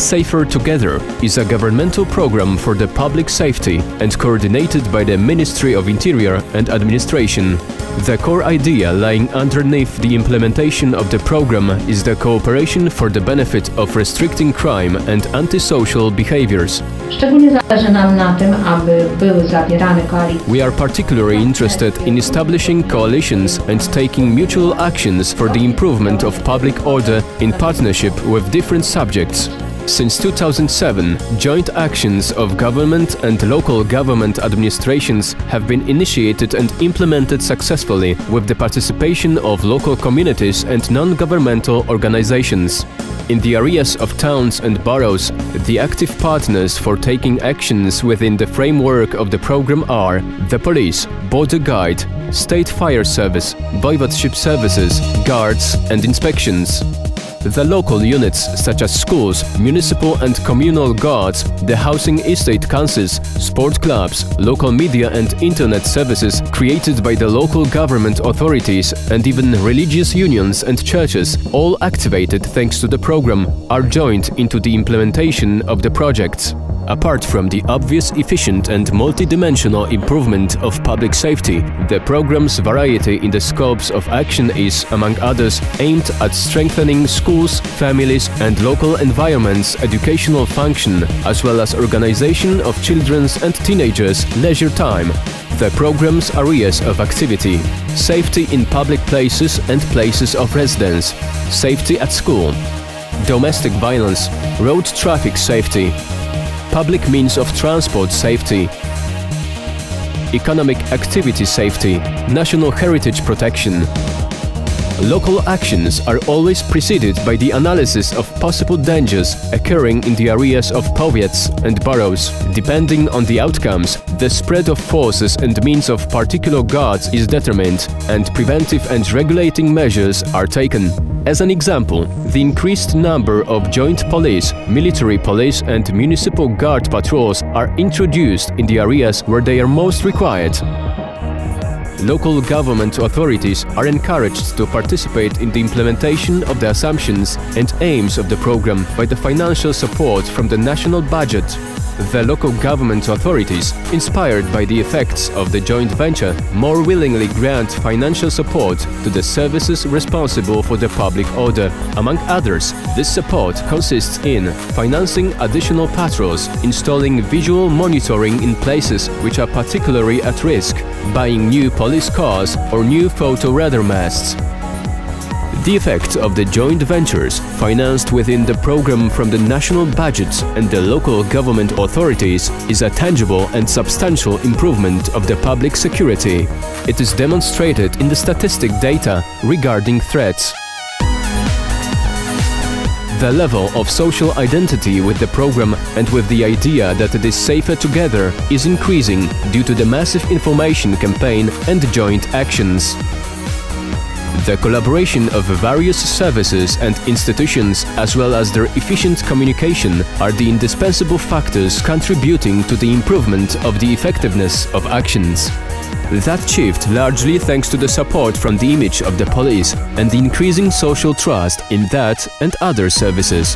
Safer Together is a governmental program for the public safety and coordinated by the Ministry of Interior and Administration. The core idea lying underneath the implementation of the program is the cooperation for the benefit of restricting crime and antisocial behaviors. Szczególnie zależy nam na tym, aby były zawierane koalicje. We are particularly interested in establishing coalitions and taking mutual actions for the improvement of public order in partnership with different subjects. Since 2007, joint actions of government and local government administrations have been initiated and implemented successfully with the participation of local communities and non-governmental organizations. In the areas of towns and boroughs, the active partners for taking actions within the framework of the program are the police, border guide, state fire service, voivodeship services, guards and inspections. The local units such as schools, municipal and communal guards, the housing estate councils, sport clubs, local media and internet services created by the local government authorities and even religious unions and churches, all activated thanks to the program, are joined into the implementation of the projects. Apart from the obvious efficient and multidimensional improvement of public safety, the program's variety in the scopes of action is, among others, aimed at strengthening schools, families and local environments' educational function, as well as organization of children's and teenagers' leisure time. The program's areas of activity: safety in public places and places of residence, safety at school, domestic violence, road traffic safety, public means of transport safety, economic activity safety, national heritage protection. Local actions are always preceded by the analysis of possible dangers occurring in the areas of powiats and boroughs. Depending on the outcomes, the spread of forces and means of particular guards is determined, and preventive and regulating measures are taken. As an example, the increased number of joint police, military police and municipal guard patrols are introduced in the areas where they are most required. Local government authorities are encouraged to participate in the implementation of the assumptions and aims of the program by the financial support from the national budget. The local government authorities, inspired by the effects of the joint venture, more willingly grant financial support to the services responsible for the public order. Among others, this support consists in financing additional patrols, installing visual monitoring in places which are particularly at risk, buying new police cars or new photo radar masts. The effect of the joint ventures, financed within the program from the national budgets and the local government authorities, is a tangible and substantial improvement of the public security. It is demonstrated in the statistic data regarding threats. The level of social identity with the program and with the idea that it is safer together is increasing due to the massive information campaign and joint actions. The collaboration of various services and institutions, as well as their efficient communication, are the indispensable factors contributing to the improvement of the effectiveness of actions. That achieved largely thanks to the support from the image of the police and the increasing social trust in that and other services.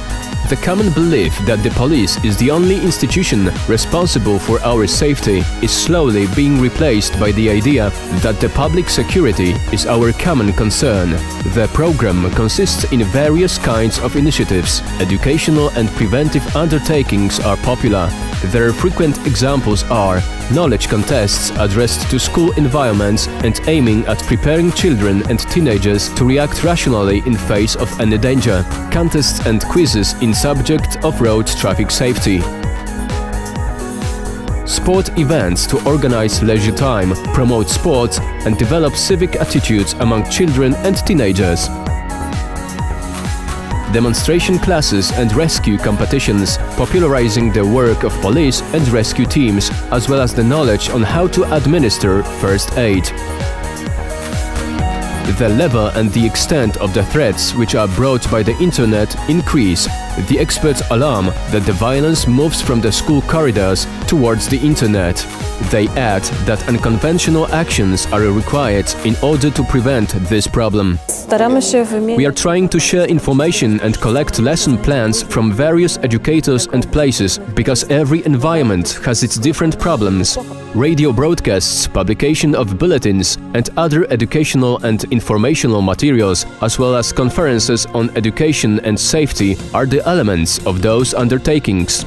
The common belief that the police is the only institution responsible for our safety is slowly being replaced by the idea that the public security is our common concern. The program consists in various kinds of initiatives. Educational and preventive undertakings are popular. Their frequent examples are knowledge contests addressed to school environments and aiming at preparing children and teenagers to react rationally in face of any danger, contests and quizzes in subject of road traffic safety. Sport events to organize leisure time, promote sports and develop civic attitudes among children and teenagers. Demonstration classes and rescue competitions, popularizing the work of police and rescue teams, as well as the knowledge on how to administer first aid. The level and the extent of the threats which are brought by the internet increase. The experts alarm that the violence moves from the school corridors towards the internet. They add that unconventional actions are required in order to prevent this problem. We are trying to share information and collect lesson plans from various educators and places, because every environment has its different problems. Radio broadcasts, publication of bulletins, and other educational and informational materials, as well as conferences on education and safety, are the elements of those undertakings.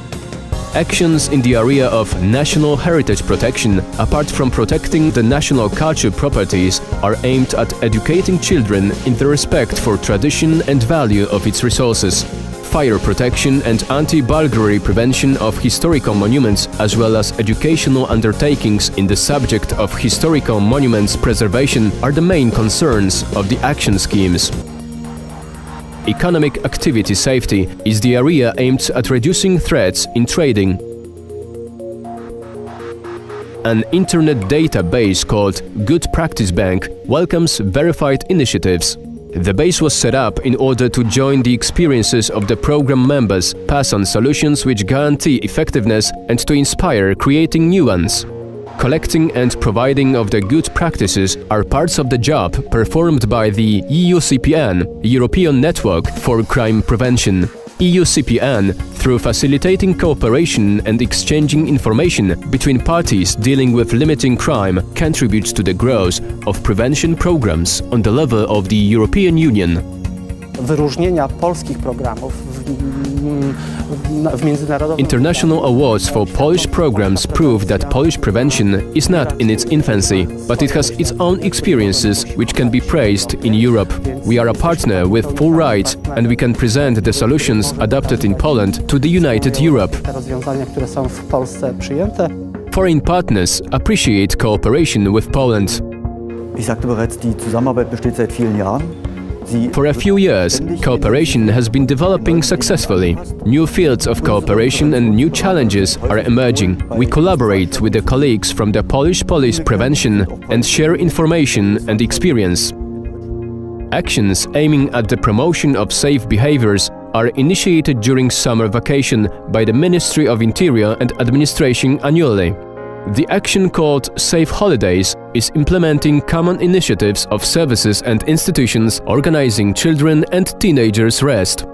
Actions in the area of national heritage protection, apart from protecting the national culture properties, are aimed at educating children in the respect for tradition and value of its resources. Fire protection and anti-burglary prevention of historical monuments, as well as educational undertakings in the subject of historical monuments preservation, are the main concerns of the action schemes. Economic activity safety is the area aimed at reducing threats in trading. An internet database called Good Practice Bank welcomes verified initiatives. The base was set up in order to join the experiences of the program members, pass on solutions which guarantee effectiveness, and to inspire creating new ones. Collecting and providing of the good practices are parts of the job performed by the EUCPN, European Network for Crime Prevention. EUCPN, through facilitating cooperation and exchanging information between parties dealing with limiting crime, contributes to the growth of prevention programs on the level of the European Union. Wyróżnienia polskich programów w międzynarodowym... International awards for Polish programs prove that Polish prevention is not in its infancy, but it has its own experiences which can be praised in Europe. We are a partner with full rights, and we can present the solutions adopted in Poland to the United Europe. Te rozwiązania, które są w Polsce przyjęte. Foreign partners appreciate cooperation with Poland. Ich sagte bereits, die Zusammenarbeit besteht seit vielen Jahren. For a few years, cooperation has been developing successfully. New fields of cooperation and new challenges are emerging. We collaborate with the colleagues from the Polish Police Prevention and share information and experience. Actions aiming at the promotion of safe behaviors are initiated during summer vacation by the Ministry of Interior and Administration annually. The action called Safe Holidays is implementing common initiatives of services and institutions organizing children and teenagers' rest.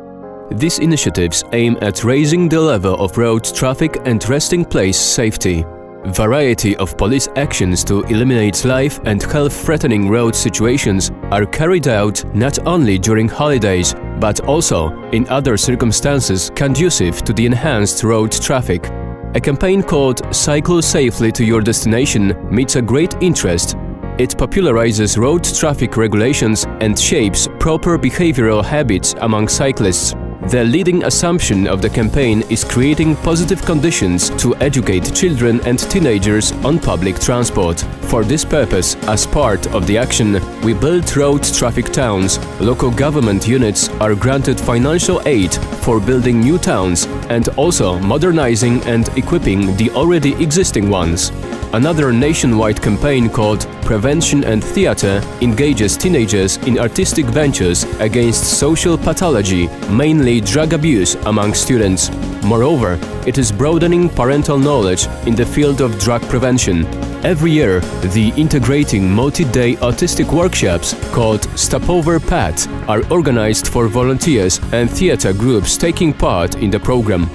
These initiatives aim at raising the level of road traffic and resting place safety. Variety of police actions to eliminate life and health-threatening road situations are carried out not only during holidays, but also in other circumstances conducive to the enhanced road traffic. A campaign called Cycle Safely to Your Destination meets a great interest. It popularizes road traffic regulations and shapes proper behavioral habits among cyclists. The leading assumption of the campaign is creating positive conditions to educate children and teenagers on public transport. For this purpose, as part of the action, we build road traffic towns. Local government units are granted financial aid for building new towns and also modernizing and equipping the already existing ones. Another nationwide campaign called Prevention and Theatre engages teenagers in artistic ventures against social pathology, mainly drug abuse among students. Moreover, it is broadening parental knowledge in the field of drug prevention. Every year, the integrating multi-day autistic workshops called Stopover Path are organized for volunteers and theatre groups taking part in the program.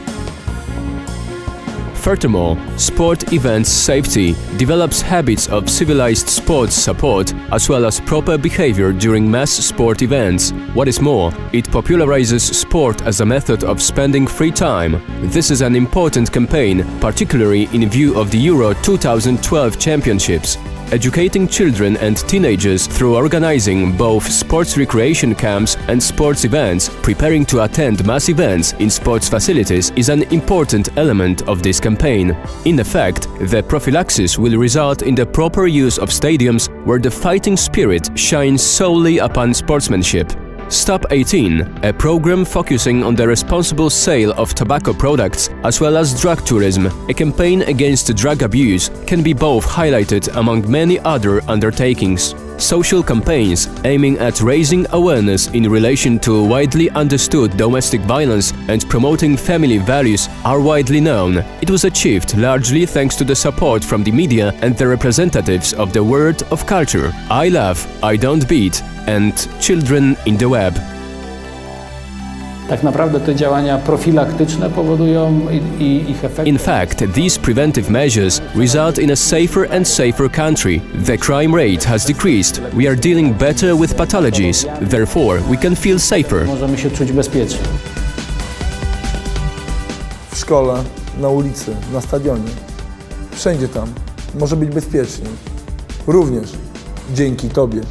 Furthermore, sport events safety develops habits of civilized sports support as well as proper behavior during mass sport events. What is more, it popularizes sport as a method of spending free time. This is an important campaign, particularly in view of the Euro 2012 Championships. Educating children and teenagers through organizing both sports recreation camps and sports events, preparing to attend mass events in sports facilities is an important element of this campaign. In effect, the prophylaxis will result in the proper use of stadiums where the fighting spirit shines solely upon sportsmanship. Stop 18, a program focusing on the responsible sale of tobacco products as well as drug tourism, a campaign against drug abuse, can be both highlighted among many other undertakings. social campaigns aiming at raising awareness in relation to widely understood domestic violence and promoting family values are widely known. It was achieved largely thanks to the support from the media and the representatives of the world of culture. I Love, I Don't Beat and Children in the Web. Tak naprawdę te działania profilaktyczne powodują ich efekty. In fact, these preventive measures result in a safer and safer country. The crime rate has decreased. We are dealing better with pathologies. Therefore, we can feel safer. Możemy się czuć bezpiecznie. W szkole, na ulicy, na stadionie. Wszędzie tam może być bezpieczniej. Również dzięki Tobie.